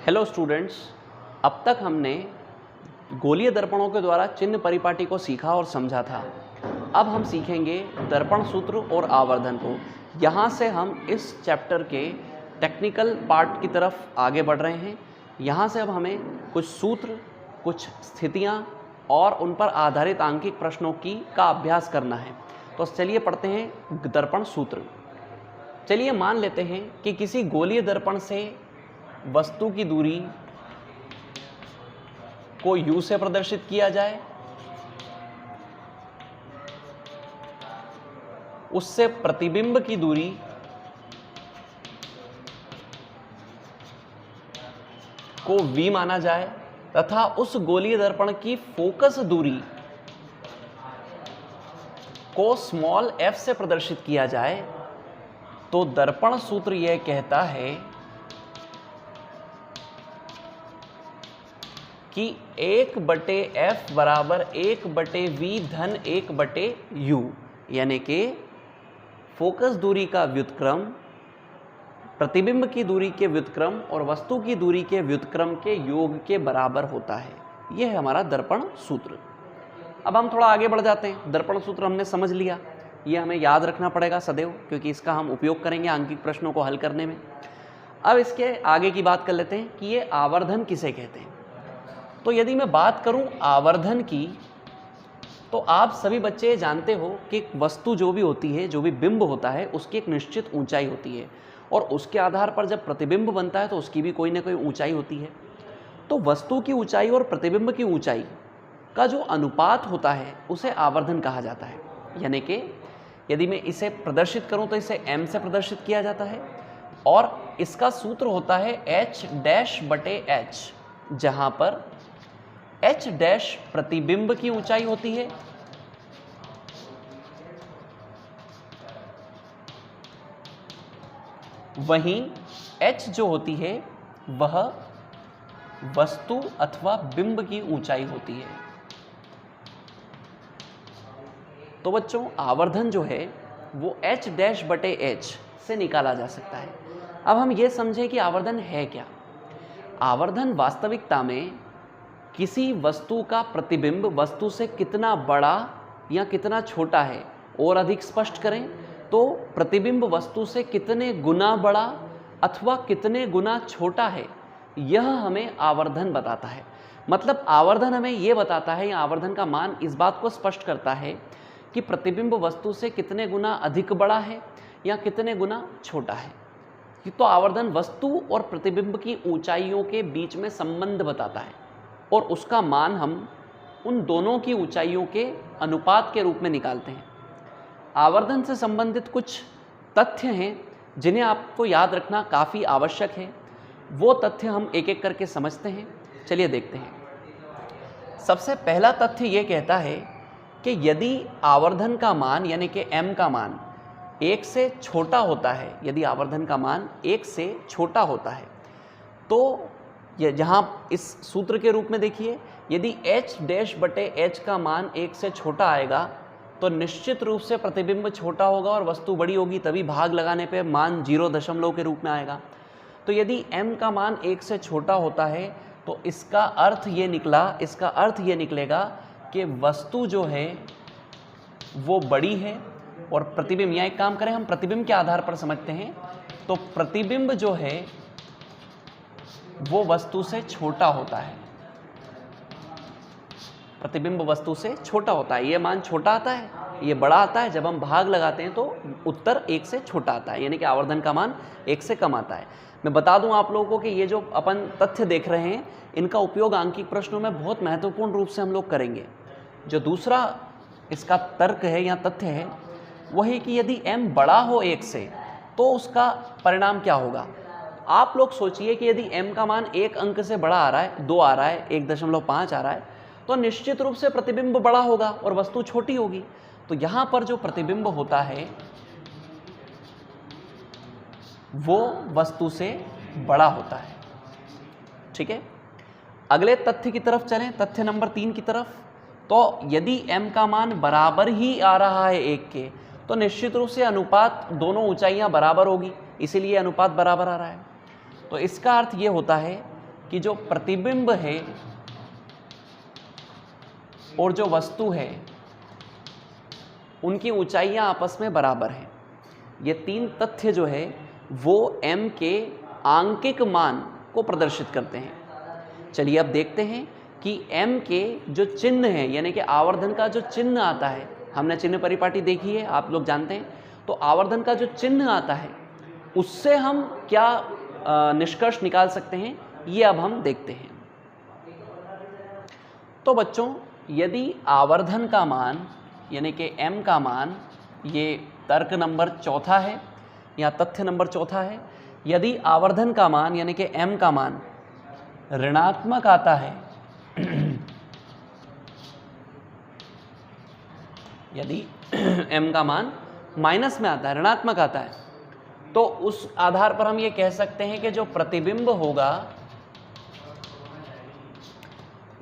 Hello students, अब तक हमने गोलीय दर्पणों के द्वारा चिन्ह परिपाटी को सीखा और समझा था। अब हम सीखेंगे दर्पण सूत्र और आवर्धन को। यहाँ से हम इस चैप्टर के टेक्निकल पार्ट की तरफ आगे बढ़ रहे हैं। यहाँ से अब हमें कुछ सूत्र, कुछ स्थितियाँ और उन पर आधारित आंकिक प्रश्नों का अभ्यास करना है। तो चलिए पढ़ते हैं दर्पण सूत्र। चलिए मान लेते हैं कि किसी गोलीय दर्पण से वस्तु की दूरी को U से प्रदर्शित किया जाए, उससे प्रतिबिंब की दूरी को V माना जाए तथा उस गोलीय दर्पण की फोकस दूरी को स्मॉल f से प्रदर्शित किया जाए, तो दर्पण सूत्र यह कहता है कि 1/f बराबर 1/v धन 1/u, यानी कि फोकस दूरी का व्युत्क्रम प्रतिबिंब की दूरी के व्युत्क्रम और वस्तु की दूरी के व्युत्क्रम के योग के बराबर होता है। यह है हमारा दर्पण सूत्र। अब हम थोड़ा आगे बढ़ जाते हैं। दर्पण सूत्र हमने समझ लिया, यह हमें याद रखना पड़ेगा सदैव, क्योंकि इसका हम उपयोग करेंगे आंकिक प्रश्नों को हल करने में। अब इसके आगे की बात कर लेते हैं कि ये आवर्धन किसे कहते हैं। तो यदि मैं बात करूं आवर्धन की, तो आप सभी बच्चे जानते हो कि वस्तु जो भी होती है, जो भी बिंब होता है, उसकी एक निश्चित ऊंचाई होती है और उसके आधार पर जब प्रतिबिंब बनता है तो उसकी भी कोई ना कोई ऊंचाई होती है। तो वस्तु की ऊंचाई और प्रतिबिंब की ऊंचाई का जो अनुपात होता है उसे आवर्धन कहा जाता है। यानी कि यदि मैं इसे प्रदर्शित करूं तो इसे m से प्रदर्शित किया जाता है और इसका सूत्र होता है h-h, जहां पर h डैश प्रतिबिंब की ऊंचाई होती है वहीं h जो होती है वह वस्तु अथवा बिंब की ऊंचाई होती है। तो बच्चों, आवर्धन जो है वो h-h से निकाला जा सकता है। अब हम ये समझें कि आवर्धन है क्या। आवर्धन वास्तविकता में किसी वस्तु का प्रतिबिंब वस्तु से कितना बड़ा या कितना छोटा है, और अधिक स्पष्ट करें तो प्रतिबिंब वस्तु से कितने गुना बड़ा अथवा कितने गुना छोटा है, यह हमें आवर्धन बताता है। मतलब आवर्धन हमें यह बताता है, या आवर्धन का मान इस बात को स्पष्ट करता है कि प्रतिबिंब वस्तु से कितने गुना अधिक बड़ा है या कितने गुना छोटा है। तो आवर्धन वस्तु और प्रतिबिंब की ऊंचाइयों के बीच में संबंध बताता है और उसका मान हम उन दोनों की ऊंचाइयों के अनुपात के रूप में निकालते हैं। आवर्धन से संबंधित कुछ तथ्य हैं जिन्हें आपको याद रखना काफ़ी आवश्यक है। वो तथ्य हम एक एक करके समझते हैं। चलिए देखते हैं। सबसे पहला तथ्य ये कहता है कि यदि आवर्धन का मान यानी कि m का मान 1 से छोटा होता है, यदि आवर्धन का मान 1 से छोटा होता है, तो ये जहाँ इस सूत्र के रूप में देखिए, यदि h-h का मान 1 से छोटा आएगा तो निश्चित रूप से प्रतिबिंब छोटा होगा और वस्तु बड़ी होगी, तभी भाग लगाने पे मान 0 के रूप में आएगा। तो यदि m का मान 1 से छोटा होता है तो इसका अर्थ ये निकलेगा कि वस्तु जो है वो बड़ी है और प्रतिबिंब, यहाँ एक काम करें, हम प्रतिबिंब के आधार पर समझते हैं। तो प्रतिबिंब जो है वो वस्तु से छोटा होता है, प्रतिबिंब वस्तु से छोटा होता है। ये मान छोटा आता है, ये बड़ा आता है। जब हम भाग लगाते हैं तो उत्तर 1 से छोटा आता है, यानी कि आवर्धन का मान 1 से कम आता है। मैं बता दूं आप लोगों को कि ये जो अपन तथ्य देख रहे हैं, इनका उपयोग आंकिक प्रश्नों में बहुत महत्वपूर्ण रूप से हम लोग करेंगे। जो दूसरा इसका तर्क है या तथ्य है वह है कि यदि m बड़ा हो 1 से तो उसका परिणाम क्या होगा। आप लोग सोचिए कि यदि m का मान 1 अंक से बड़ा आ रहा है, 2 आ रहा है, 1.5 आ रहा है, तो निश्चित रूप से प्रतिबिंब बड़ा होगा और वस्तु छोटी होगी। तो यहाँ पर जो प्रतिबिंब होता है वो वस्तु से बड़ा होता है। ठीक है, अगले तथ्य की तरफ चलें, तथ्य नंबर 3 की तरफ। तो यदि m का मान बराबर ही आ रहा है 1 के, तो निश्चित रूप से अनुपात, दोनों ऊंचाइयां बराबर होगी, इसीलिए अनुपात बराबर आ रहा है। तो इसका अर्थ ये होता है कि जो प्रतिबिंब है और जो वस्तु है उनकी ऊंचाइयां आपस में बराबर हैं। ये तीन तथ्य जो है वो m के आंकिक मान को प्रदर्शित करते हैं। चलिए अब देखते हैं कि m के जो चिन्ह है, यानी कि आवर्धन का जो चिन्ह आता है, हमने चिन्ह परिपाटी देखी है, आप लोग जानते हैं, तो आवर्धन का जो चिन्ह आता है उससे हम क्या निष्कर्ष निकाल सकते हैं, ये अब हम देखते हैं। तो बच्चों, यदि आवर्धन का मान यानी कि m का मान, ये तर्क नंबर चौथा है या तथ्य नंबर चौथा है, यदि आवर्धन का मान यानी कि m का मान ऋणात्मक आता है यदि m का मान माइनस में आता है, ऋणात्मक आता है, तो उस आधार पर हम ये कह सकते हैं कि जो प्रतिबिंब होगा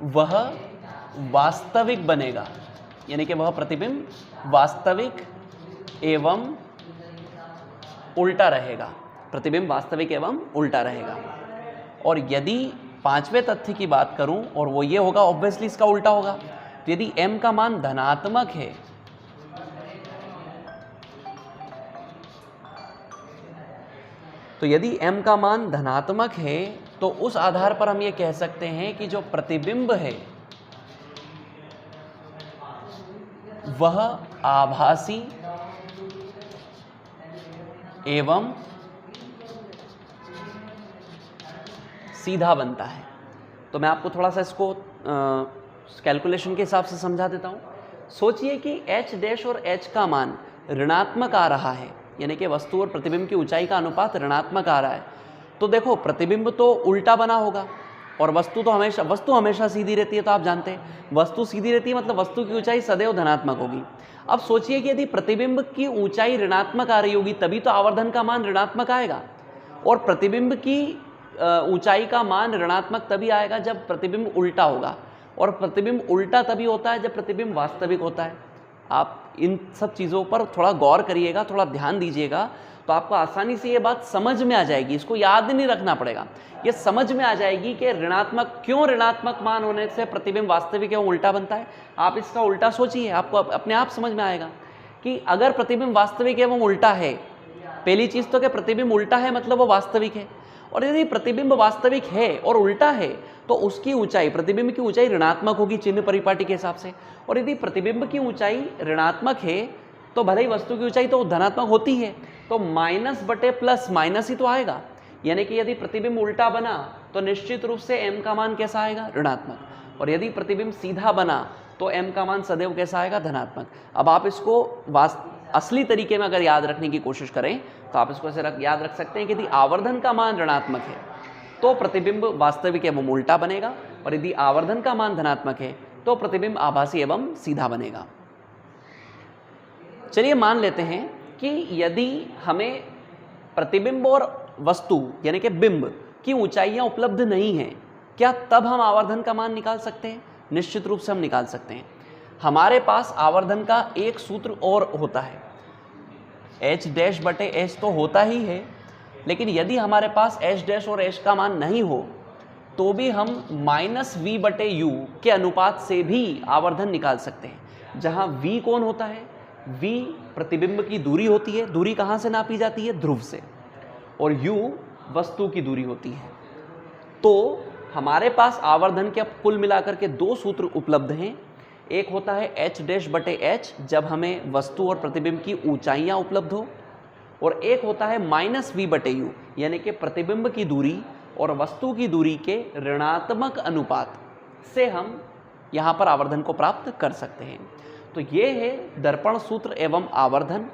वह वास्तविक बनेगा, यानी कि वह प्रतिबिंब वास्तविक एवं उल्टा रहेगा, प्रतिबिंब वास्तविक एवं उल्टा रहेगा। और यदि पांचवें तथ्य की बात करूं, और वो ये होगा, ऑब्वियसली इसका उल्टा होगा, तो यदि m का मान धनात्मक है तो उस आधार पर हम ये कह सकते हैं कि जो प्रतिबिंब है वह आभासी एवं सीधा बनता है। तो मैं आपको थोड़ा सा इसको कैलकुलेशन के हिसाब से समझा देता हूँ। सोचिए कि h डैश और h का मान ऋणात्मक आ रहा है, यानी कि वस्तु और प्रतिबिंब की ऊंचाई का अनुपात ऋणात्मक आ रहा है, तो देखो प्रतिबिंब तो उल्टा बना होगा और वस्तु हमेशा सीधी रहती है, तो आप जानते हैं वस्तु सीधी रहती है मतलब वस्तु की ऊंचाई सदैव धनात्मक होगी। अब सोचिए कि यदि प्रतिबिंब की ऊंचाई ऋणात्मक आ रही होगी तभी तो आवर्धन का मान ऋणात्मक आएगा, और प्रतिबिंब की ऊंचाई का मान ऋणात्मक तभी आएगा जब प्रतिबिंब उल्टा होगा, और प्रतिबिंब उल्टा तभी होता है जब प्रतिबिंब वास्तविक होता है। आप इन सब चीज़ों पर थोड़ा गौर करिएगा, थोड़ा ध्यान दीजिएगा, तो आपको आसानी से ये बात समझ में आ जाएगी। इसको याद नहीं रखना पड़ेगा, ये समझ में आ जाएगी कि ऋणात्मक मान होने से प्रतिबिंब वास्तविक एवं उल्टा बनता है। आप इसका उल्टा सोचिए, आपको अपने आप समझ में आएगा कि अगर प्रतिबिंब वास्तविक एवं उल्टा है, पहली चीज़ तो कि प्रतिबिंब उल्टा है मतलब वो वास्तविक है, और यदि प्रतिबिंब वास्तविक है और उल्टा है तो उसकी ऊंचाई, प्रतिबिंब की ऊंचाई ऋणात्मक होगी चिन्ह परिपाटी के हिसाब से। और यदि प्रतिबिंब की ऊंचाई ऋणात्मक है तो भले ही वस्तु की ऊंचाई तो धनात्मक होती है, तो माइनस बटे प्लस माइनस ही तो आएगा। यानी कि यदि प्रतिबिंब उल्टा बना तो निश्चित रूप से m का मान कैसा आएगा, ऋणात्मक, और यदि प्रतिबिंब सीधा बना तो m का मान सदैव कैसा आएगा, धनात्मक। अब आप इसको असली तरीके में अगर याद रखने की कोशिश करें तो आप इसको ऐसे याद रख सकते हैं कि यदि आवर्धन का मान ऋणात्मक है तो प्रतिबिंब वास्तविक एवं उल्टा बनेगा, और यदि आवर्धन का मान धनात्मक है तो प्रतिबिंब आभासी एवं सीधा बनेगा। चलिए मान लेते हैं कि यदि हमें प्रतिबिंब और वस्तु यानी कि बिंब की ऊंचाइयां उपलब्ध नहीं हैं, क्या तब हम आवर्धन का मान निकाल सकते हैं? निश्चित रूप से हम निकाल सकते हैं। हमारे पास आवर्धन का एक सूत्र और होता है, h डैश बटे h तो होता ही है, लेकिन यदि हमारे पास h डैश और h का मान नहीं हो तो भी हम माइनस v बटे u के अनुपात से भी आवर्धन निकाल सकते हैं। जहां v कौन होता है, v प्रतिबिंब की दूरी होती है, दूरी कहां से नापी जाती है, ध्रुव से, और u वस्तु की दूरी होती है। तो हमारे पास आवर्धन के अब कुल मिलाकर के दो सूत्र उपलब्ध हैं। एक होता है h डैश बटे h जब हमें वस्तु और प्रतिबिंब की ऊंचाइयां उपलब्ध हो, और एक होता है माइनस v बटे u यानी कि प्रतिबिंब की दूरी और वस्तु की दूरी के ऋणात्मक अनुपात से हम यहाँ पर आवर्धन को प्राप्त कर सकते हैं। तो ये है दर्पण सूत्र एवं आवर्धन।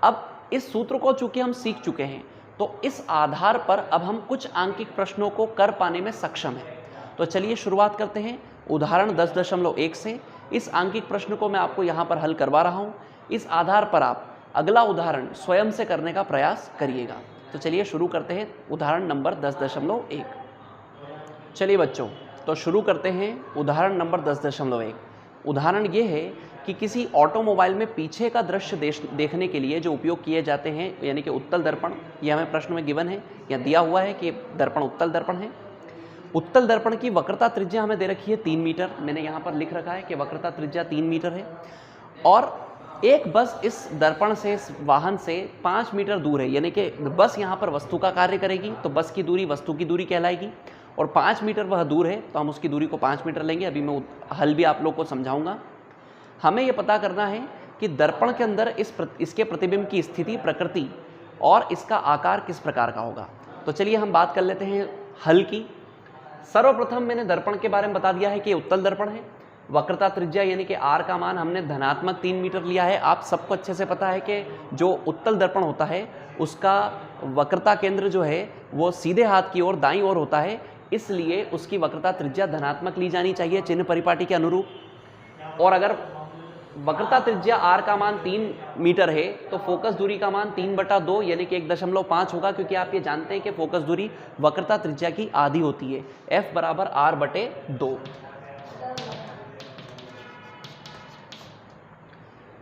अब इस सूत्र को चूंकि हम सीख चुके हैं तो इस आधार पर अब हम कुछ आंकिक प्रश्नों को कर पाने में सक्षम हैं। तो चलिए शुरुआत करते हैं उदाहरण 10.1 से। इस आंकिक प्रश्न को मैं आपको यहाँ पर हल करवा रहा हूँ। इस आधार पर आप अगला उदाहरण स्वयं से करने का प्रयास करिएगा। तो चलिए शुरू करते हैं उदाहरण नंबर 10.1। चलिए बच्चों, तो शुरू करते हैं उदाहरण नंबर 10.1। उदाहरण ये है कि किसी ऑटोमोबाइल में पीछे का दृश्य देखने के लिए जो उपयोग किए जाते हैं यानी कि उत्तल दर्पण, ये हमें प्रश्न में गिवन है या दिया हुआ है कि दर्पण उत्तल दर्पण है। उत्तल दर्पण की वक्रता त्रिज्या हमें दे रखी है 3 मीटर, मैंने यहाँ पर लिख रखा है कि वक्रता त्रिज्या 3 मीटर है, और एक बस इस दर्पण से, इस वाहन से 5 मीटर दूर है, यानी कि बस यहाँ पर वस्तु का कार्य करेगी तो बस की दूरी वस्तु की दूरी कहलाएगी, और 5 मीटर वह दूर है तो हम उसकी दूरी को 5 मीटर लेंगे। अभी मैं हल भी आप लोग को समझाऊंगा। हमें यह पता करना है कि दर्पण के अंदर इसके प्रतिबिंब की स्थिति, प्रकृति और इसका आकार किस प्रकार का होगा। तो चलिए हम बात कर लेते हैं हल की। सर्वप्रथम मैंने दर्पण के बारे में बता दिया है कि उत्तल दर्पण है। वक्रता त्रिज्या यानी कि आर का मान हमने धनात्मक 3 मीटर लिया है। आप सबको अच्छे से पता है कि जो उत्तल दर्पण होता है उसका वक्रता केंद्र जो है वो सीधे हाथ की ओर दाईं ओर होता है, इसलिए उसकी वक्रता त्रिज्या धनात्मक ली जानी चाहिए चिन्ह परिपाटी के अनुरूप। और अगर वक्रता त्रिज्या r का मान 3 मीटर है तो फोकस दूरी का मान 3/2 यानी कि 1.5 होगा, क्योंकि आप ये जानते हैं कि फोकस दूरी वक्रता त्रिज्या की आधी होती है, f बराबर r/2।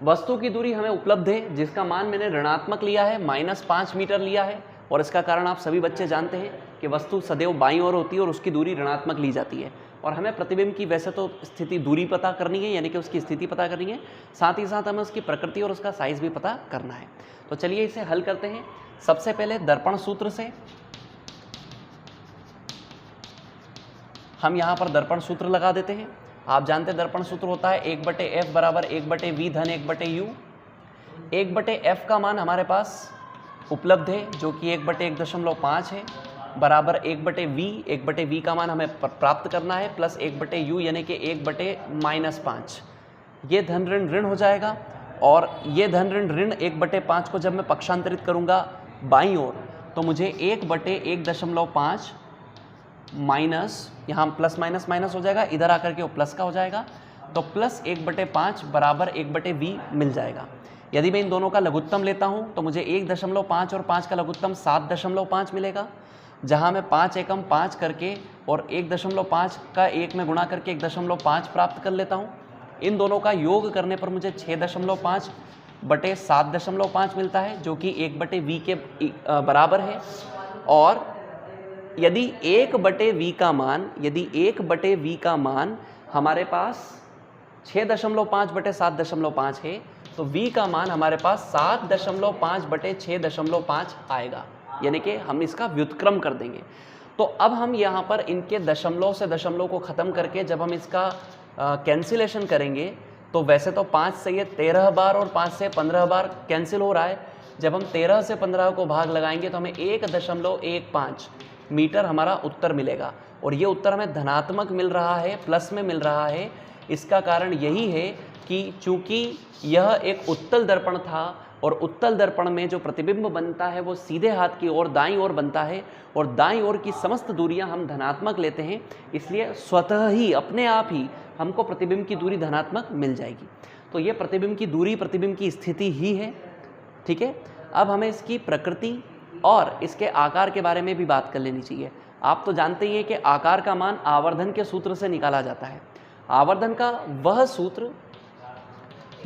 वस्तु की दूरी हमें उपलब्ध है जिसका मान मैंने ऋणात्मक लिया है, -5 मीटर लिया है, और इसका कारण आप सभी बच्चे जानते हैं कि वस्तु सदैव बाईं ओर होती है और उसकी दूरी ऋणात्मक ली जाती है। और हमें प्रतिबिंब की वैसे तो स्थिति, दूरी पता करनी है, यानी कि उसकी स्थिति पता करनी है, साथ ही साथ हमें उसकी प्रकृति और उसका साइज भी पता करना है। तो चलिए इसे हल करते हैं। सबसे पहले दर्पण सूत्र से हम यहाँ पर दर्पण सूत्र लगा देते हैं। आप जानते हैं दर्पण सूत्र होता है 1/f बराबर 1/v धन 1/u। 1/f का मान हमारे पास उपलब्ध है जो कि 1/1.5 है, बराबर 1/v का मान हमें प्राप्त करना है, प्लस 1/u यानी कि 1/-5। ये धन ऋण ऋण हो जाएगा, और ये धन ऋण ऋण 1/5 को जब मैं पक्षांतरित करूँगा बाईं ओर तो मुझे 1/1.5 माइनस, यहाँ प्लस माइनस माइनस हो जाएगा, इधर आकर के वो प्लस का हो जाएगा, तो प्लस 1/5 बराबर 1/v मिल जाएगा। यदि मैं इन दोनों का लघुत्तम लेता हूँ तो मुझे 1.5 और 5 का लघुत्तम 7.5 मिलेगा, जहाँ मैं 5 एकम 5 करके और 1.5 का 1 में गुणा करके 1.5 प्राप्त कर लेता हूँ। इन दोनों का योग करने पर मुझे 6.5 बटे 7.5 मिलता है, जो कि 1/v के बराबर है। और यदि 1/v का मान हमारे पास 6.5 बटे 7.5 है तो v का मान हमारे पास 7.5 बटे 6.5 आएगा, यानी कि हम इसका व्युत्क्रम कर देंगे। तो अब हम यहाँ पर इनके दशमलव से दशमलव को ख़त्म करके जब हम इसका कैंसिलेशन करेंगे तो वैसे तो 5 से ये 13 बार और 5 से 15 बार कैंसिल हो रहा है। जब हम 13 से 15 को भाग लगाएंगे तो हमें 1.15 मीटर हमारा उत्तर मिलेगा, और ये उत्तर हमें धनात्मक मिल रहा है, प्लस में मिल रहा है। इसका कारण यही है कि चूंकि यह एक उत्तल दर्पण था और उत्तल दर्पण में जो प्रतिबिंब बनता है वो सीधे हाथ की ओर दाईं ओर बनता है, और दाईं ओर की समस्त दूरियां हम धनात्मक लेते हैं, इसलिए स्वतः ही अपने आप ही हमको प्रतिबिंब की दूरी धनात्मक मिल जाएगी। तो ये प्रतिबिंब की दूरी प्रतिबिंब की स्थिति ही है, ठीक है। अब हमें इसकी प्रकृति और इसके आकार के बारे में भी बात कर लेनी चाहिए। आप तो जानते ही हैं कि आकार का मान आवर्धन के सूत्र से निकाला जाता है। आवर्धन का वह सूत्र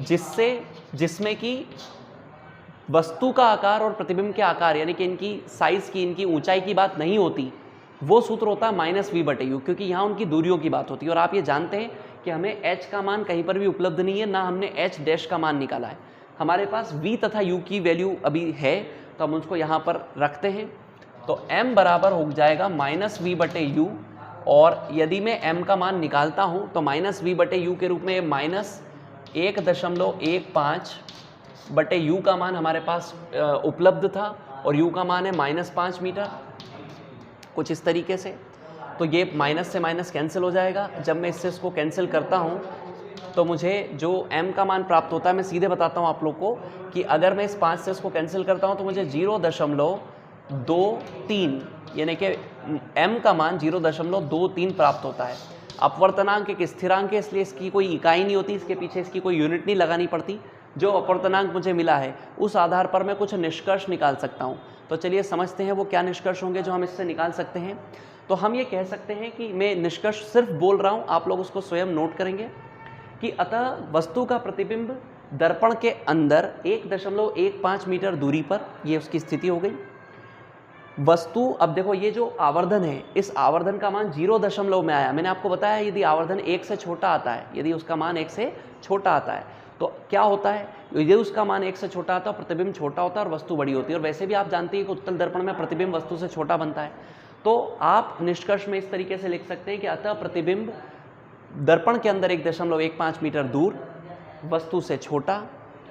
जिसमें कि वस्तु का आकार और प्रतिबिंब के आकार यानी कि इनकी साइज की, इनकी ऊंचाई की बात नहीं होती, वो सूत्र होता है -v/u, क्योंकि यहाँ उनकी दूरियों की बात होती है। और आप ये जानते हैं कि हमें h का मान कहीं पर भी उपलब्ध नहीं है, ना हमने h डैश का मान निकाला है। हमारे पास v तथा u की वैल्यू अभी है तो हम उसको यहाँ पर रखते हैं। तो m बराबर हो जाएगा -v/u, और यदि मैं m का मान निकालता हूँ तो -v/u के रूप में -1.15 बटे u का मान हमारे पास उपलब्ध था, और u का मान है -5 मीटर, कुछ इस तरीके से। तो ये माइनस से माइनस कैंसिल हो जाएगा। जब मैं इससे इसको कैंसिल करता हूँ तो मुझे जो m का मान प्राप्त होता है, मैं सीधे बताता हूँ आप लोग को कि अगर मैं इस 5 से इसको कैंसिल करता हूँ तो मुझे 0.23 यानी कि m का मान 0.23 प्राप्त होता है। अपवर्तनांक एक स्थिरांक है, इसलिए इसकी कोई इकाई नहीं होती, इसके पीछे इसकी कोई यूनिट नहीं लगानी पड़ती। जो अपवर्तनांक मुझे मिला है उस आधार पर मैं कुछ निष्कर्ष निकाल सकता हूँ। तो चलिए समझते हैं वो क्या निष्कर्ष होंगे जो हम इससे निकाल सकते हैं। तो हम ये कह सकते हैं कि मैं निष्कर्ष सिर्फ बोल रहा हूँ, आप लोग उसको स्वयं नोट करेंगे कि अतः वस्तु का प्रतिबिंब दर्पण के अंदर 1.15 मीटर दूरी पर, ये उसकी स्थिति हो गई। वस्तु, अब देखो ये जो आवर्धन है, इस आवर्धन का मान 0 में आया। मैंने आपको बताया यदि आवर्धन 1 से छोटा आता है, यदि उसका मान 1 से छोटा आता है तो क्या होता है, यदि उसका मान 1 से छोटा आता है, प्रतिबिंब छोटा होता है और वस्तु बड़ी होती है। और वैसे भी आप जानते हैं कि उत्तल दर्पण में प्रतिबिंब वस्तु से छोटा बनता है। तो आप निष्कर्ष में इस तरीके से लिख सकते हैं कि अतः प्रतिबिंब दर्पण के अंदर 1.15 मीटर दूर, वस्तु से छोटा,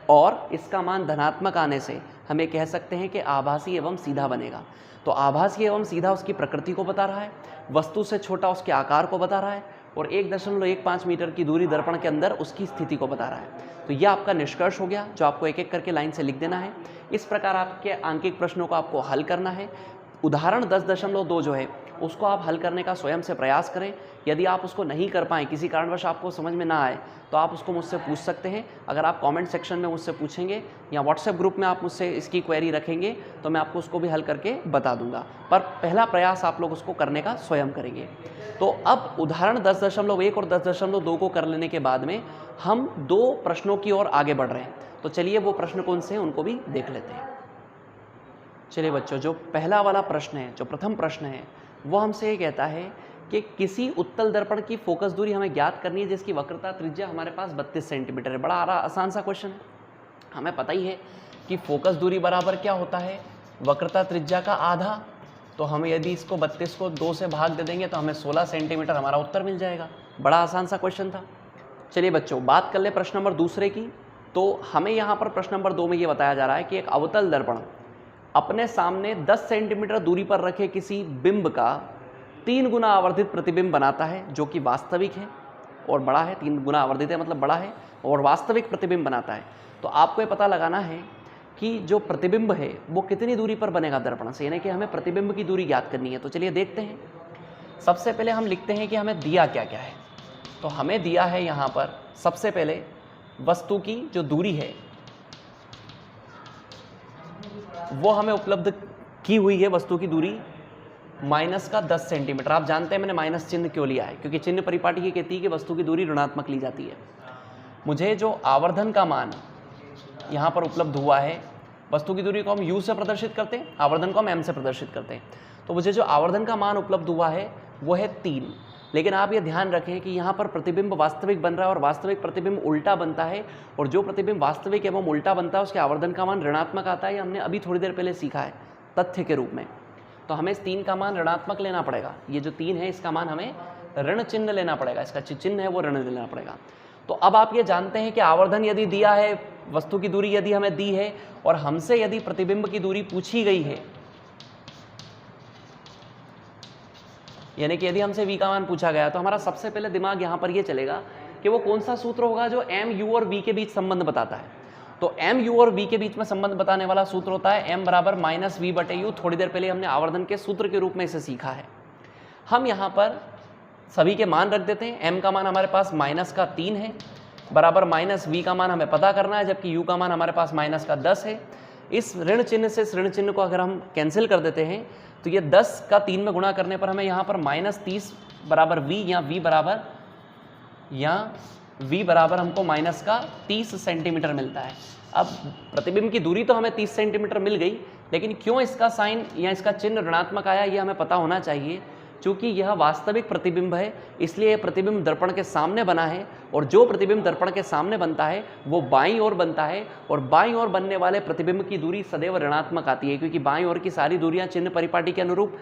और इसका मान धनात्मक आने से हमें कह सकते हैं कि आभासी एवं सीधा बनेगा। तो आभासी एवं सीधा उसकी प्रकृति को बता रहा है, वस्तु से छोटा उसके आकार को बता रहा है, और 1.15 मीटर की दूरी दर्पण के अंदर उसकी स्थिति को बता रहा है। तो यह आपका निष्कर्ष हो गया, जो आपको एक एक करके लाइन से लिख देना है। इस प्रकार आपके आंकिक प्रश्नों को आपको हल करना है। उदाहरण 10.2 जो है उसको आप हल करने का स्वयं से प्रयास करें। यदि आप उसको नहीं कर पाएँ, किसी कारणवश आपको समझ में ना आए, तो आप उसको मुझसे पूछ सकते हैं। अगर आप कमेंट सेक्शन में मुझसे पूछेंगे या व्हाट्सएप ग्रुप में आप मुझसे इसकी क्वेरी रखेंगे तो मैं आपको उसको भी हल करके बता दूंगा। पर पहला प्रयास आप लोग उसको करने का स्वयं करेंगे। तो अब उदाहरण 10.1 और 10.2 को कर लेने के बाद में हम 2 प्रश्नों की ओर आगे बढ़ रहे हैं। तो चलिए वो प्रश्न कौन से हैं उनको भी देख लेते हैं। चलिए बच्चों, जो पहला वाला प्रश्न है, जो प्रथम प्रश्न है, वो हमसे ये कहता है कि किसी उत्तल दर्पण की फोकस दूरी हमें ज्ञात करनी है जिसकी वक्रता त्रिज्या हमारे पास 32 सेंटीमीटर है। बड़ा आसान सा क्वेश्चन है। हमें पता ही है कि फोकस दूरी बराबर क्या होता है, वक्रता त्रिज्या का आधा। तो हम यदि इसको 32 को 2 से भाग दे देंगे तो हमें 16 सेंटीमीटर हमारा उत्तर मिल जाएगा। बड़ा आसान सा क्वेश्चन था। चलिए बच्चों, बात कर ले प्रश्न नंबर दूसरे की। तो हमें यहाँ पर प्रश्न नंबर 2 में ये बताया जा रहा है कि एक अवतल दर्पण अपने सामने 10 सेंटीमीटर दूरी पर रखे किसी बिंब का 3 गुना आवर्धित प्रतिबिंब बनाता है, जो कि वास्तविक है और बड़ा है। 3 गुना आवर्धित है मतलब बड़ा है, और वास्तविक प्रतिबिंब बनाता है। तो आपको ये पता लगाना है कि जो प्रतिबिंब है वो कितनी दूरी पर बनेगा दर्पण से, यानी कि हमें प्रतिबिंब की दूरी ज्ञात करनी है। तो चलिए देखते हैं। सबसे पहले हम लिखते हैं कि हमें दिया क्या क्या है। तो हमें दिया है यहाँ पर सबसे पहले वस्तु की जो दूरी है वो हमें उपलब्ध की हुई है। वस्तु की दूरी माइनस का 10 सेंटीमीटर। आप जानते हैं मैंने माइनस चिन्ह क्यों लिया है, क्योंकि चिन्ह परिपाटी ये कहती है कि वस्तु की दूरी ऋणात्मक ली जाती है। मुझे जो आवर्धन का मान यहाँ पर उपलब्ध हुआ है, वस्तु की दूरी को हम u से प्रदर्शित करते हैं, आवर्धन को हम m से प्रदर्शित करते हैं। तो मुझे जो आवर्धन का मान उपलब्ध हुआ है वो है 3। लेकिन आप ये ध्यान रखें कि यहाँ पर प्रतिबिंब वास्तविक बन रहा है और वास्तविक प्रतिबिंब उल्टा बनता है, और जो प्रतिबिंब वास्तविक एवं उल्टा बनता है उसके आवर्धन का मान ऋणात्मक आता है। ये हमने अभी थोड़ी देर पहले सीखा है तथ्य के रूप में। तो हमें इस 3 का मान ऋणात्मक लेना पड़ेगा। ये जो 3 है इसका मान हमें ऋण चिन्ह लेना पड़ेगा, इसका चिन्ह है वो ऋण लेना पड़ेगा। तो अब आप ये जानते हैं कि आवर्धन यदि दिया है, वस्तु की दूरी यदि हमें दी है, और हमसे यदि प्रतिबिंब की दूरी पूछी गई है, यानी कि यदि हमसे v का मान पूछा गया, तो हमारा सबसे पहले दिमाग यहाँ पर ये चलेगा कि वो कौन सा सूत्र होगा जो m, u और v के बीच संबंध बताता है। तो m, u और v के बीच में संबंध बताने वाला सूत्र होता है m बराबर माइनस वी बटे यू। थोड़ी देर पहले हमने आवर्धन के सूत्र के रूप में इसे सीखा है। हम यहाँ पर सभी के मान रख देते हैं। m का मान हमारे पास माइनस का 3 है, बराबर माइनस v का मान हमें पता करना है, जबकि u का मान हमारे पास माइनस का 10 है। इस ऋण चिन्ह से इस ऋण चिन्ह को अगर हम कैंसिल कर देते हैं तो ये 10 का 3 में गुणा करने पर हमें यहाँ पर माइनस 30 बराबर v, या v बराबर हमको माइनस का 30 सेंटीमीटर मिलता है। अब प्रतिबिंब की दूरी तो हमें 30 सेंटीमीटर मिल गई, लेकिन क्यों इसका साइन या इसका चिन्ह ऋणात्मक आया ये हमें पता होना चाहिए। चूँकि यह वास्तविक प्रतिबिंब है इसलिए प्रतिबिंब दर्पण के सामने बना है, और जो प्रतिबिंब दर्पण के सामने बनता है वो बाईं ओर बनता है, और बाईं ओर बनने वाले प्रतिबिंब की दूरी सदैव ऋणात्मक आती है, क्योंकि बाईं ओर की सारी दूरियां चिन्ह परिपाटी के अनुरूप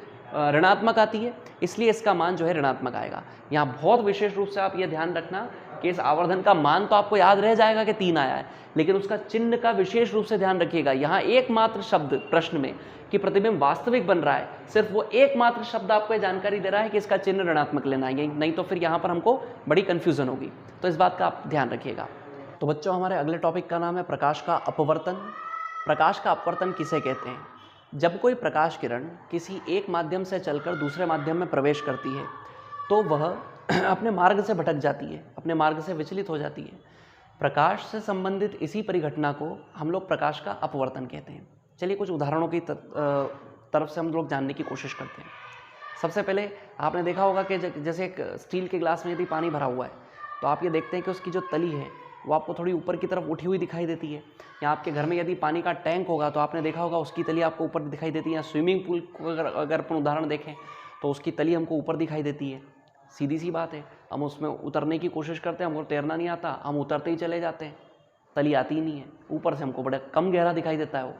ऋणात्मक आती है, इसलिए इसका मान जो है ऋणात्मक आएगा। यहाँ बहुत विशेष रूप से आप ये ध्यान रखना कि इस आवर्धन का मान तो आपको याद रह जाएगा कि 3 आया है, लेकिन उसका चिन्ह का विशेष रूप से ध्यान रखिएगा। यहाँ एकमात्र शब्द प्रश्न में कि प्रतिबिंब वास्तविक बन रहा है, सिर्फ वो एकमात्र शब्द आपको ये जानकारी दे रहा है कि इसका चिन्ह ऋणात्मक लेना है, नहीं तो फिर यहाँ पर हमको बड़ी कन्फ्यूजन होगी। तो इस बात का आप ध्यान रखिएगा। तो बच्चों, हमारे अगले टॉपिक का नाम है प्रकाश का अपवर्तन। प्रकाश का अपवर्तन किसे कहते हैं? जब कोई प्रकाश किरण किसी एक माध्यम से चलकर दूसरे माध्यम में प्रवेश करती है तो वह अपने मार्ग से भटक जाती है, अपने मार्ग से विचलित हो जाती है। प्रकाश से संबंधित इसी परिघटना को हम लोग प्रकाश का अपवर्तन कहते हैं। चलिए कुछ उदाहरणों की तरफ से हम लोग जानने की कोशिश करते हैं। सबसे पहले आपने देखा होगा कि जैसे एक स्टील के ग्लास में यदि पानी भरा हुआ है तो आप ये देखते हैं कि उसकी जो तली है वो आपको थोड़ी ऊपर की तरफ उठी हुई दिखाई देती है। या आपके घर में यदि पानी का टैंक होगा तो आपने देखा होगा उसकी तली आपको ऊपर दिखाई देती है। या स्विमिंग पूल को अगर अपन उदाहरण देखें तो उसकी तली हमको ऊपर दिखाई देती है। सीधी सी बात है, हम उसमें उतरने की कोशिश करते हैं, हमको तैरना नहीं आता, हम उतरते ही चले जाते हैं, तली आती ही नहीं है, ऊपर से हमको बड़ा कम गहरा दिखाई देता है वो।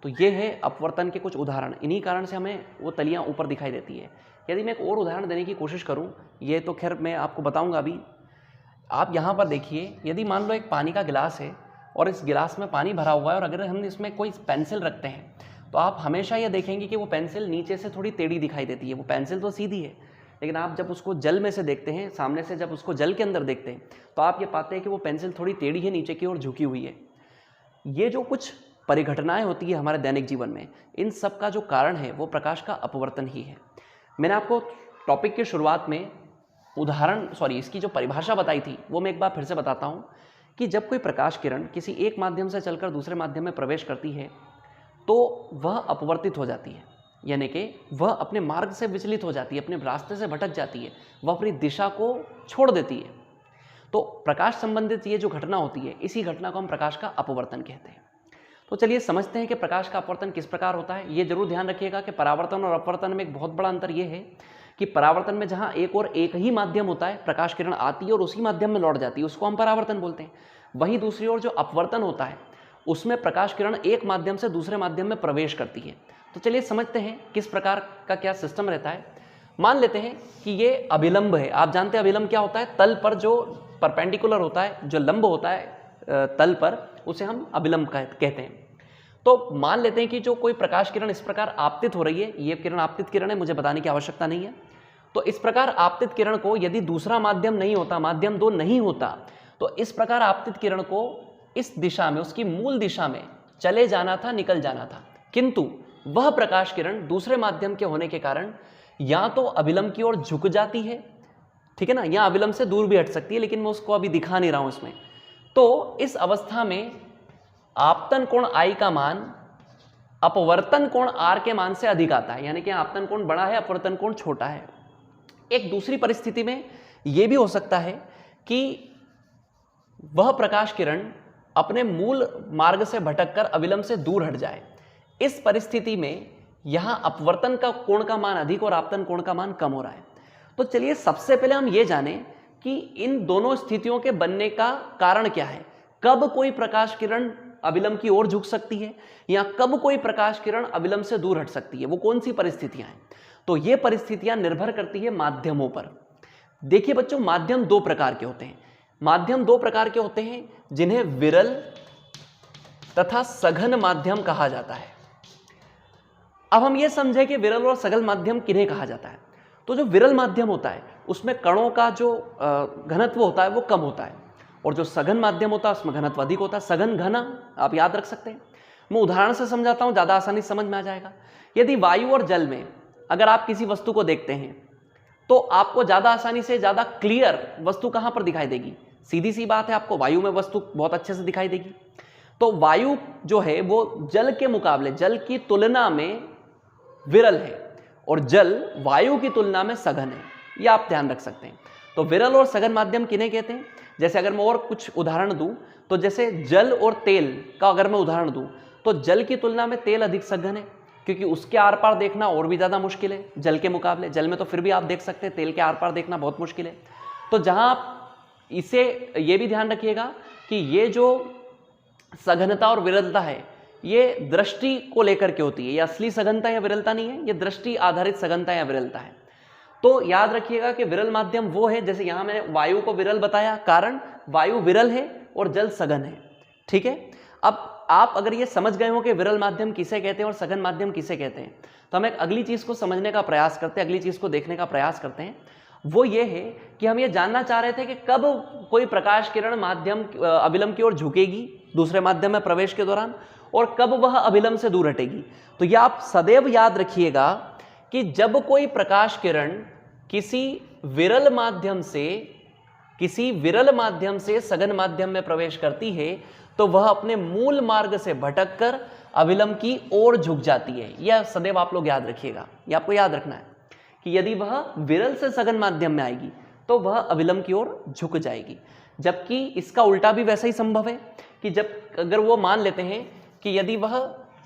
तो ये है अपवर्तन के कुछ उदाहरण, इन्हीं कारण से हमें वो तलियाँ ऊपर दिखाई देती है। यदि मैं एक और उदाहरण देने की कोशिश करूँ, ये तो खैर मैं आपको बताऊँगा अभी। आप यहाँ पर देखिए, यदि मान लो एक पानी का गिलास है और इस गिलास में पानी भरा हुआ है और अगर हम इसमें कोई पेंसिल रखते हैं तो आप हमेशा ये देखेंगे कि वो पेंसिल नीचे से थोड़ी टेढ़ी दिखाई देती है। वो पेंसिल तो सीधी है, लेकिन आप जब उसको जल में से देखते हैं, सामने से जब उसको जल के अंदर देखते हैं तो आप ये पाते हैं कि वो पेंसिल थोड़ी टेढ़ी है, नीचे की ओर झुकी हुई है। ये जो कुछ परिघटनाएं होती है हमारे दैनिक जीवन में, इन सब का जो कारण है वो प्रकाश का अपवर्तन ही है। मैंने आपको टॉपिक की शुरुआत में इसकी जो परिभाषा बताई थी वो मैं एक बार फिर से बताता हूँ कि जब कोई प्रकाश किरण किसी एक माध्यम से चलकर दूसरे माध्यम में प्रवेश करती है तो वह अपवर्तित हो जाती है, यानी कि वह अपने मार्ग से विचलित हो जाती है, अपने रास्ते से भटक जाती है, वह अपनी दिशा को छोड़ देती है। तो प्रकाश संबंधित ये जो घटना होती है, इसी घटना को हम प्रकाश का अपवर्तन कहते हैं। तो चलिए समझते हैं कि प्रकाश का अपवर्तन किस प्रकार होता है। ये जरूर ध्यान रखिएगा कि परावर्तन और अपवर्तन में एक बहुत बड़ा अंतर ये है कि परावर्तन में जहाँ एक ही माध्यम होता है, प्रकाश किरण आती है और उसी माध्यम में लौट जाती है, उसको हम परावर्तन बोलते हैं। वहीं दूसरी ओर जो अपवर्तन होता है उसमें प्रकाश किरण एक माध्यम से दूसरे माध्यम में प्रवेश करती है। तो चलिए समझते हैं किस प्रकार का क्या सिस्टम रहता है। मान लेते हैं कि ये अभिलंब है। आप जानते हैं अभिलंब क्या होता है? तल पर जो परपेंडिकुलर होता है, जो लंब होता है तल पर, उसे हम अभिलंब कहते हैं। तो मान लेते हैं कि जो कोई प्रकाश किरण इस प्रकार आपतित हो रही है, ये किरण आपतित किरण है, मुझे बताने की आवश्यकता नहीं है। तो इस प्रकार आपतित किरण को यदि दूसरा माध्यम नहीं होता, माध्यम 2 नहीं होता, तो इस प्रकार आपतित किरण को इस दिशा में, उसकी मूल दिशा में चले जाना था, निकल जाना था। किंतु वह प्रकाश किरण दूसरे माध्यम के होने के कारण या तो अभिलंब की ओर झुक जाती है, ठीक है ना, या अभिलंब से दूर भी हट सकती है, लेकिन मैं उसको अभी दिखा नहीं रहा हूं इसमें। तो इस अवस्था में आपतन कोण I का मान अपवर्तन कोण R के मान से अधिक आता है, यानी कि आपतन कोण बड़ा है, अपवर्तन कोण छोटा है। एक दूसरी परिस्थिति में यह भी हो सकता है कि वह प्रकाश किरण अपने मूल मार्ग से भटककर अभिलंब से दूर हट जाए। इस परिस्थिति में यहां अपवर्तन का कोण का मान अधिक और आपतन कोण का मान कम हो रहा है। तो चलिए सबसे पहले हम ये जानें कि इन दोनों स्थितियों के बनने का कारण क्या है। कब कोई प्रकाश किरण अभिलंब की ओर झुक सकती है या कब कोई प्रकाश किरण अभिलंब से दूर हट सकती है, वो कौन सी परिस्थितियां हैं? तो ये परिस्थितियां निर्भर करती है माध्यमों पर। देखिए बच्चों, माध्यम 2 प्रकार के होते हैं। माध्यम 2 प्रकार के होते हैं जिन्हें विरल तथा सघन माध्यम कहा जाता है। अब हम ये समझें कि विरल और सघन माध्यम किन्हें कहा जाता है। तो जो विरल माध्यम होता है उसमें कणों का जो घनत्व होता है वो कम होता है, और जो सघन माध्यम होता है उसमें घनत्व अधिक होता है। सघन घन आप याद रख सकते हैं। मैं उदाहरण से समझाता हूं, ज्यादा आसानी से समझ में आ जाएगा। यदि वायु और जल में अगर आप किसी वस्तु को देखते हैं तो आपको ज्यादा आसानी से ज्यादा क्लियर वस्तु कहां पर दिखाई देगी? सीधी सी बात है, आपको वायु में वस्तु बहुत अच्छे से दिखाई देगी। तो वायु जो है वो जल के मुकाबले, जल की तुलना में विरल है और जल वायु की तुलना में सघन है। ये आप ध्यान रख सकते हैं। तो विरल और सघन माध्यम किन्हें कहते हैं? जैसे अगर मैं और कुछ उदाहरण दूं तो जैसे जल और तेल का अगर मैं उदाहरण दूं तो जल की तुलना में तेल अधिक सघन है, क्योंकि उसके आर पार देखना और भी ज्यादा मुश्किल है जल के मुकाबले। जल में तो फिर भी आप देख सकते हैं, तेल के आर पार देखना बहुत मुश्किल है। तो जहां आप इसे ये भी ध्यान रखिएगा कि ये जो सघनता और विरलता है ये दृष्टि को लेकर के होती है। ये असली सघनता या विरलता नहीं है, ये दृष्टि आधारित सघनता या विरलता है। तो याद रखिएगा कि विरल माध्यम वो है, जैसे यहां मैंने वायु को विरल बताया, कारण वायु विरल है और जल सघन है। ठीक है, अब आप अगर ये समझ गए हो कि विरल माध्यम किसे कहते हैं और सघन माध्यम किसे कहते हैं, तो हम एक अगली चीज को समझने का प्रयास करते हैं, अगली चीज को देखने का प्रयास करते हैं। वो ये है कि हम ये जानना चाह रहे थे कि कब कोई प्रकाश किरण माध्यम अभिलंब की ओर झुकेगी दूसरे माध्यम में प्रवेश के दौरान, और कब वह अभिलंब से दूर हटेगी। तो ये आप सदैव याद रखिएगा कि जब कोई प्रकाश किरण किसी विरल माध्यम से सघन माध्यम में प्रवेश करती है तो वह अपने मूल मार्ग से भटककर अभिलंब की ओर झुक जाती है। यह सदैव आप लोग याद रखिएगा, यह आपको याद रखना है कि यदि वह विरल से सघन माध्यम में आएगी तो वह अभिलंब की ओर झुक जाएगी। जबकि इसका उल्टा भी वैसा ही संभव है कि जब अगर वो मान लेते हैं कि यदि वह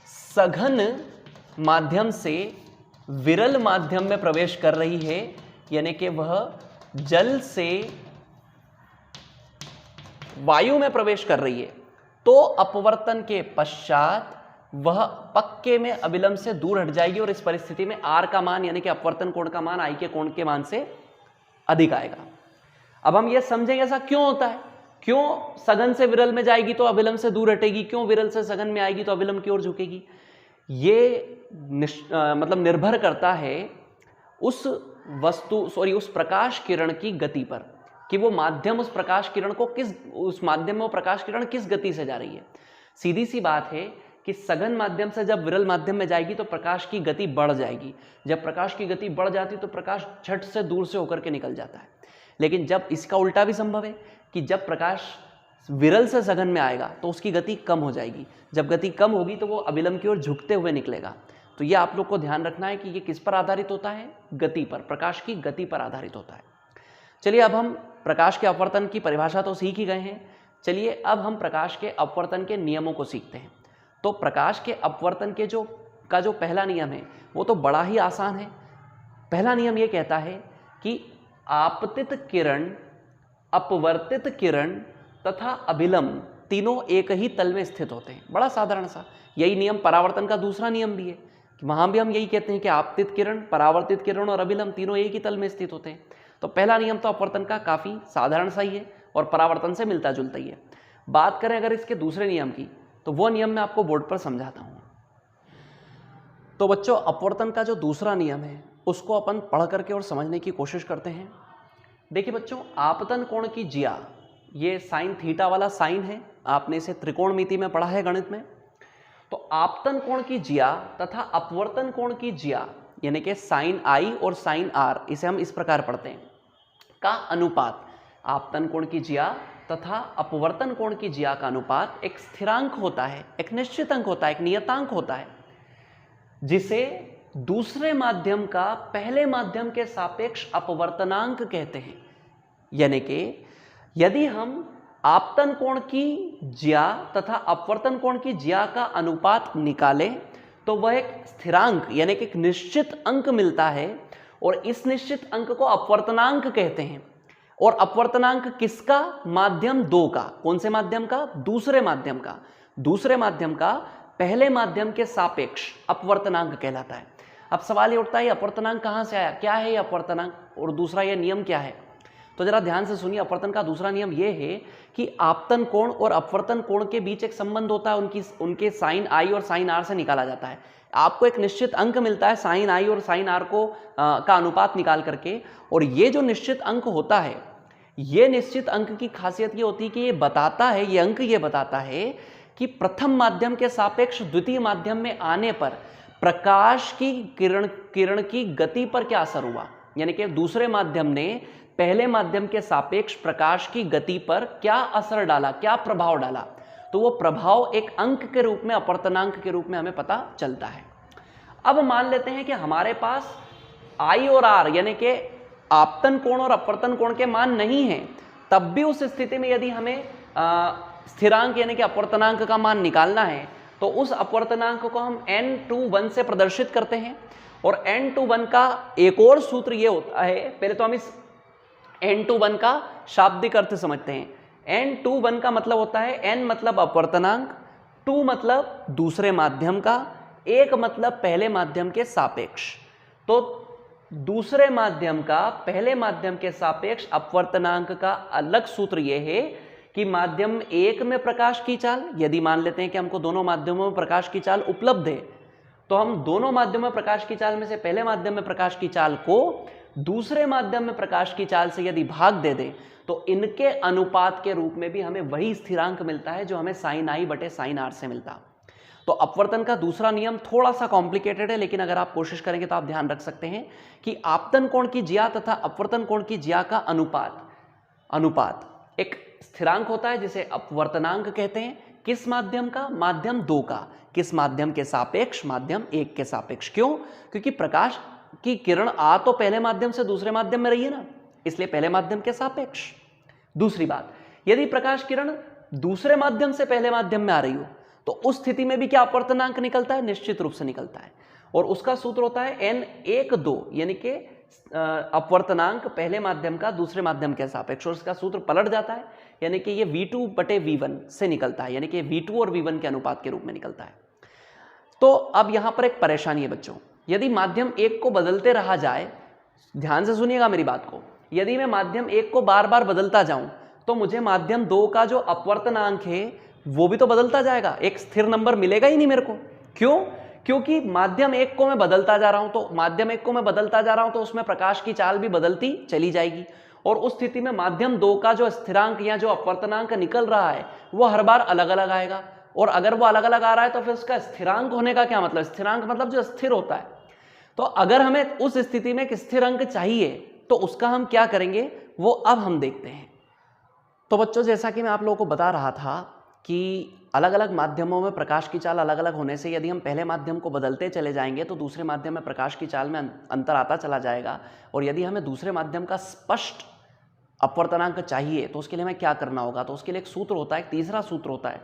सघन माध्यम से विरल माध्यम में प्रवेश कर रही है, यानी कि वह जल से वायु में प्रवेश कर रही है, तो अपवर्तन के पश्चात वह पक्के में अविलंब से दूर हट जाएगी और इस परिस्थिति में आर का मान यानी कि अपवर्तन कोण का मान आई के कोण के मान से अधिक आएगा। अब हम यह समझेंगे ऐसा क्यों होता है, क्यों सघन से विरल में जाएगी तो अविलंब से दूर हटेगी, क्यों विरल से सघन में आएगी तो अविलंब की ओर झुकेगी। ये मतलब निर्भर करता है उस उस प्रकाश किरण की गति पर कि वो माध्यम उस प्रकाश किरण को उस माध्यम में वो प्रकाश किरण किस गति से जा रही है। सीधी सी बात है कि सघन माध्यम से जब विरल माध्यम में जाएगी तो प्रकाश की गति बढ़ जाएगी। जब प्रकाश की गति बढ़ जाती तो प्रकाश झट से दूर से होकर के निकल जाता है। लेकिन जब इसका उल्टा भी संभव है कि जब प्रकाश विरल से सघन में आएगा तो उसकी गति कम हो जाएगी। जब गति कम होगी तो वो अविलंब की ओर झुकते हुए निकलेगा। तो ये आप लोग को ध्यान रखना है कि ये किस पर आधारित होता है, गति पर, प्रकाश की गति पर आधारित होता है। चलिए अब हम प्रकाश के अपवर्तन की परिभाषा तो सीख ही गए हैं। चलिए अब हम प्रकाश के अपवर्तन के नियमों को सीखते हैं। तो प्रकाश के अपवर्तन के जो पहला नियम है वो तो बड़ा ही आसान है। पहला नियम ये कहता है कि आपतित किरण, अपवर्तित किरण तथा अभिलंब तीनों एक ही तल में स्थित होते हैं। बड़ा साधारण सा यही नियम परावर्तन का दूसरा नियम भी है कि वहां भी हम यही कहते हैं कि आपतित किरण, परावर्तित किरण और अभिलंब तीनों एक ही तल में स्थित होते हैं। तो पहला नियम तो अपवर्तन का काफी साधारण सा ही है और परावर्तन से मिलता जुलता ही है। बात करें अगर इसके दूसरे नियम की तो वो नियम मैं आपको बोर्ड पर समझाता हूं। तो बच्चों अपवर्तन का जो दूसरा नियम है उसको अपन पढ़ करके और समझने की कोशिश करते हैं। देखिए बच्चों, आपतन कोण की ज्या, ये साइन थीटा वाला साइन है, आपने इसे त्रिकोणमिति में पढ़ा है गणित में। तो आपतन कोण की ज्या तथा अपवर्तन कोण की ज्या यानी कि साइन आई और साइन आर, इसे हम इस प्रकार पढ़ते हैं, का अनुपात, आपतन कोण की ज्या तथा अपवर्तन कोण की ज्या का अनुपात एक स्थिरांक होता है, एक निश्चित अंक होता है, एक नियतांक होता है, जिसे दूसरे माध्यम का पहले माध्यम के सापेक्ष अपवर्तनांक कहते हैं। यानी कि यदि हम आपतन कोण की ज्या तथा अपवर्तन कोण की ज्या का अनुपात निकालें तो वह एक स्थिरांक यानी कि एक निश्चित अंक मिलता है और इस निश्चित अंक को अपवर्तनांक कहते हैं। और अपवर्तनांक किसका? माध्यम 2 का। कौन से माध्यम का? दूसरे माध्यम का। दूसरे माध्यम का पहले माध्यम के सापेक्ष अपवर्तनांक कहलाता है। अब सवाल ये उठता है अपवर्तनांक कहां से आया, क्या है ये अपवर्तनांक, और दूसरा ये नियम क्या है। तो जरा ध्यान से सुनिए, अपवर्तन का दूसरा नियम ये है कि आपतन कोण और अपवर्तन कोण के बीच एक संबंध होता है, उनके साइन आई और साइन आर से निकाला जाता है। आपको एक निश्चित अंक मिलता है साइन आई और साइन आर को का अनुपात निकाल करके, और ये जो निश्चित अंक होता है, ये निश्चित अंक की खासियत ये होती है कि ये अंक ये बताता है कि प्रथम माध्यम के सापेक्ष द्वितीय माध्यम में आने पर प्रकाश की किरण की गति पर क्या असर हुआ, यानी कि दूसरे माध्यम ने पहले माध्यम के सापेक्ष प्रकाश की गति पर क्या असर डाला, क्या प्रभाव डाला। तो वो प्रभाव एक अंक के रूप में, अपवर्तनांक के रूप में हमें पता चलता है। अब मान लेते हैं कि हमारे पास आई और आर यानी कि आपतन कोण और अपवर्तन कोण के मान नहीं है, तब भी उस स्थिति में यदि हमें स्थिरांक यानी कि अपवर्तनांक का मान निकालना है तो उस अपवर्तनांक को हम n21 से प्रदर्शित करते हैं। और n21 का एक और सूत्र ये होता है, पहले तो हम इस n21 का शाब्दिक अर्थ समझते हैं। n21 का मतलब होता है n मतलब अपवर्तनांक, 2 मतलब दूसरे माध्यम का, 1 मतलब पहले माध्यम के सापेक्ष। तो दूसरे माध्यम का पहले माध्यम के सापेक्ष अपवर्तनांक का अलग सूत्र यह है कि माध्यम 1 में प्रकाश की चाल, यदि मान लेते हैं कि हमको दोनों माध्यमों में प्रकाश की चाल उपलब्ध है, तो हम दोनों माध्यमों में प्रकाश की चाल में से पहले माध्यम में प्रकाश की चाल को दूसरे माध्यम में प्रकाश की चाल से यदि भाग दे दें तो इनके अनुपात के रूप में भी हमें वही स्थिरांक मिलता है जो हमें साइन आई बटे साइन आर से मिलता। तो अपवर्तन का दूसरा नियम थोड़ा सा कॉम्प्लिकेटेड है, लेकिन अगर आप कोशिश करेंगे तो आप ध्यान रख सकते हैं कि आपतन कोण की ज्या तथा अपवर्तन कोण की ज्या का अनुपात एक स्थिरांक होता है जिसे अपवर्तनांक कहते हैं। किस माध्यम का? माध्यम 2 का। किस माध्यम के सापेक्ष? माध्यम 1 के सापेक्ष। क्यों? क्योंकि प्रकाश की किरण आ तो पहले माध्यम से दूसरे माध्यम में रही है ना, इसलिए पहले माध्यम के सापेक्ष। दूसरी बात, यदि प्रकाश किरण दूसरे माध्यम से पहले माध्यम में आ रही हो तो उस स्थिति में भी क्या अपवर्तनांक निकलता है? निश्चित रूप से निकलता है, और उसका सूत्र होता है n1 यानी कि अपवर्तनांक पहले माध्यम का दूसरे माध्यम के सापेक्ष, और इसका सूत्र पलट जाता है, यानी कि ये v2/v1 से निकलता है, यानी कि v2 और v1 के अनुपात के रूप में निकलता है। तो अब यहां पर एक परेशानी है बच्चों, यदि माध्यम 1 को बदलते रहा जाए, ध्यान से सुनिएगा मेरी बात को, यदि मैं माध्यम 1 को बार बार बदलता जाऊं तो मुझे माध्यम 2 का जो अपवर्तनांक है वो भी तो बदलता जाएगा, एक स्थिर नंबर मिलेगा ही नहीं मेरे को। क्यों? क्योंकि माध्यम 1 को मैं बदलता जा रहा हूं, तो माध्यम 1 को मैं बदलता जा रहा हूं तो उसमें प्रकाश की चाल भी बदलती चली जाएगी, और उस स्थिति में माध्यम 2 का जो स्थिरांक या जो अपवर्तनांक निकल रहा है वो हर बार अलग अलग आएगा, और अगर वो अलग अलग आ रहा है तो फिर उसका स्थिरांक होने का क्या मतलब? स्थिरांक मतलब जो स्थिर होता है। तो अगर हमें उस स्थिति में एक स्थिर अंक चाहिए तो उसका हम क्या करेंगे वो अब हम देखते हैं। तो बच्चों, जैसा कि मैं आप लोगों को बता रहा था कि अलग अलग माध्यमों में प्रकाश की चाल अलग अलग होने से यदि हम पहले माध्यम को बदलते चले जाएंगे तो दूसरे माध्यम में प्रकाश की चाल में अंतर आता चला जाएगा, और यदि हमें दूसरे माध्यम का स्पष्ट अपवर्तनांक चाहिए तो उसके लिए हमें क्या करना होगा? तो उसके लिए एक सूत्र होता है, एक तीसरा सूत्र होता है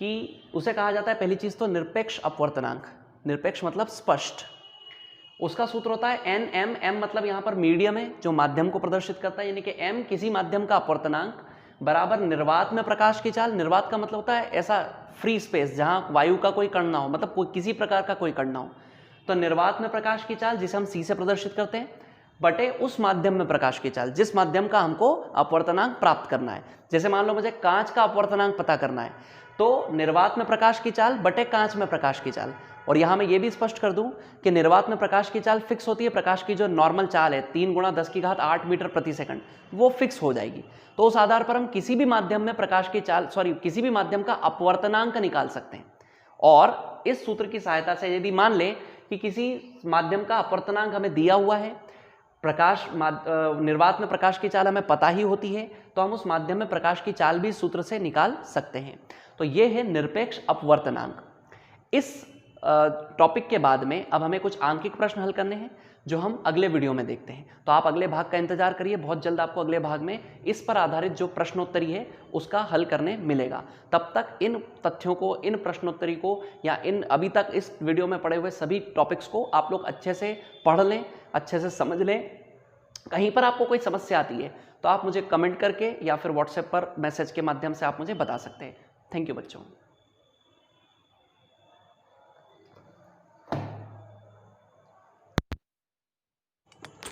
कि उसे कहा जाता है, पहली चीज़ तो निरपेक्ष अपवर्तनांक, निरपेक्ष मतलब स्पष्ट, उसका सूत्र होता है NM, M मतलब यहाँ पर मीडियम है जो माध्यम को प्रदर्शित करता है, यानी कि M किसी माध्यम का अपवर्तनांक बराबर निर्वात में प्रकाश की चाल। निर्वात का मतलब होता है ऐसा फ्री स्पेस जहाँ वायु का कोई कण ना हो, मतलब कोई किसी प्रकार का कोई कण ना हो, तो निर्वात में प्रकाश की चाल जिसे हम C से प्रदर्शित करते हैं बटे उस माध्यम में प्रकाश की चाल जिस माध्यम का हमको अपवर्तनांक प्राप्त करना है। जैसे मान लो मुझे कांच का अपवर्तनांक पता करना है, तो निर्वात में प्रकाश की चाल बटे कांच में प्रकाश की चाल। और यहाँ मैं ये भी स्पष्ट कर दूं कि निर्वात में प्रकाश की चाल फिक्स होती है, प्रकाश की जो नॉर्मल चाल है 3 × 10⁸ मीटर प्रति सेकंड, वो फिक्स हो जाएगी। तो उस आधार पर हम किसी भी माध्यम में प्रकाश की चाल किसी भी माध्यम का अपवर्तनांक निकाल सकते हैं। और इस सूत्र की सहायता से यदि मान लें कि किसी माध्यम का अपवर्तनांक हमें दिया हुआ है, निर्वात में प्रकाश की चाल हमें पता ही होती है, तो हम उस माध्यम में प्रकाश की चाल भी सूत्र से निकाल सकते हैं। तो ये है निरपेक्ष अपवर्तनांक। इस टॉपिक के बाद में अब हमें कुछ आंकिक प्रश्न हल करने हैं जो हम अगले वीडियो में देखते हैं। तो आप अगले भाग का इंतजार करिए, बहुत जल्द आपको अगले भाग में इस पर आधारित जो प्रश्नोत्तरी है उसका हल करने मिलेगा। तब तक इन तथ्यों को, इन प्रश्नोत्तरी को या इन अभी तक इस वीडियो में पढ़े हुए सभी टॉपिक्स को आप लोग अच्छे से पढ़ लें, अच्छे से समझ लें। कहीं पर आपको कोई समस्या आती है तो आप मुझे कमेंट करके या फिर व्हाट्सएप पर मैसेज के माध्यम से आप मुझे बता सकते हैं। थैंक यू बच्चों।